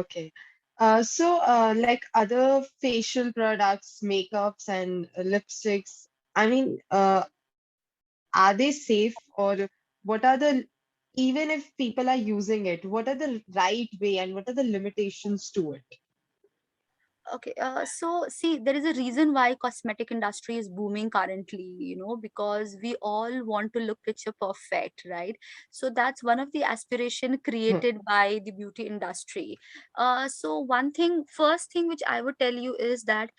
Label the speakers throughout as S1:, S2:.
S1: Okay. Like other facial products, makeups, and lipsticks, I mean, are they safe, or what are the, even if people are using it, what are the right way and what are the limitations to it?
S2: Okay, so see, there is a reason why cosmetic industry is booming currently, because we all want to look picture perfect, right? So that's one of the aspiration
S1: Hmm.
S2: created by the beauty industry. So first thing which I would tell you is that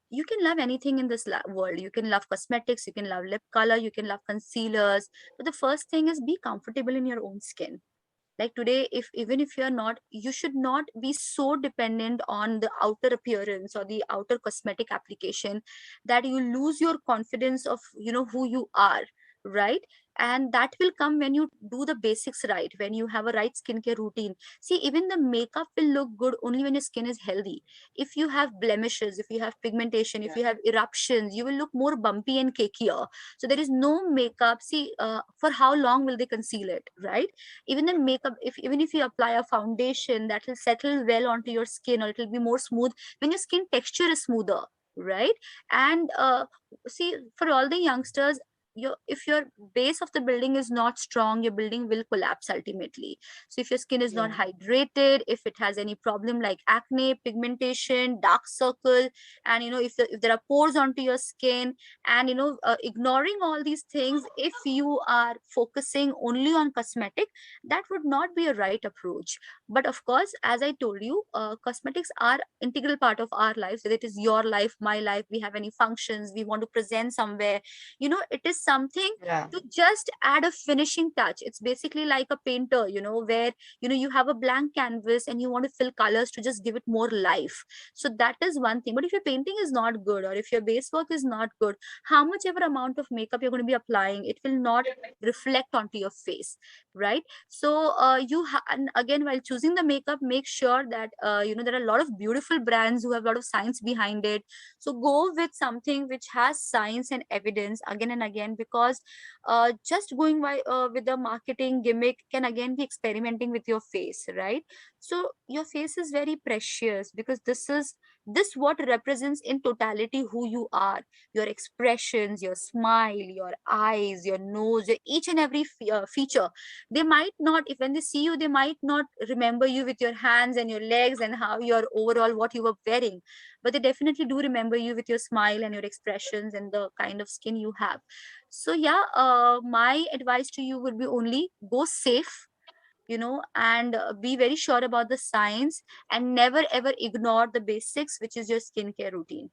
S2: you can love anything in this world. You can love cosmetics, you can love lip color, you can love concealers, but the first thing is be comfortable in your own skin. Like today, if even if you're not, you should not be so dependent on the outer appearance or the outer cosmetic application that you lose your confidence of who you are, right? And that will come when you do the basics right, when you have a right skincare routine. See, even the makeup will look good only when your skin is healthy. If you have blemishes, if you have pigmentation, if you have eruptions, you will look more bumpy and cakier. So there is no makeup. See, for how long will they conceal it, right? Even the makeup, if even if you apply a foundation, that will settle well onto your skin, or it will be more smooth when your skin texture is smoother, right? And see, for all the youngsters, if your base of the building is not strong, your building will collapse ultimately. So if your skin is not
S1: Yeah.
S2: hydrated, if it has any problem like acne, pigmentation, dark circle, and if there are pores onto your skin, and ignoring all these things, if you are focusing only on cosmetic, that would not be a right approach. But of course, as I told you, cosmetics are integral part of our lives, whether it is your life, my life, we have any functions, we want to present somewhere, it is something
S1: Yeah.
S2: to just add a finishing touch. It's basically like a painter, where you have a blank canvas and you want to fill colors to just give it more life. So that is one thing. But if your painting is not good, or if your base work is not good, how much ever amount of makeup you're going to be applying, it will not reflect onto your face, right? So and again, while choosing the makeup, make sure that there are a lot of beautiful brands who have a lot of science behind it. So go with something which has science and evidence again and again, because just going by with the marketing gimmick can again be experimenting with your face, right? So your face is very precious, because this what represents in totality who you are. Your expressions, your smile, your eyes, your nose, your each and every feature. They might not, if when they see you, they might not remember you with your hands and your legs and how your overall what you were wearing, but they definitely do remember you with your smile and your expressions and the kind of skin you have. So yeah, my advice to you would be only go safe, and be very sure about the science, and never ever ignore the basics, which is your skincare routine.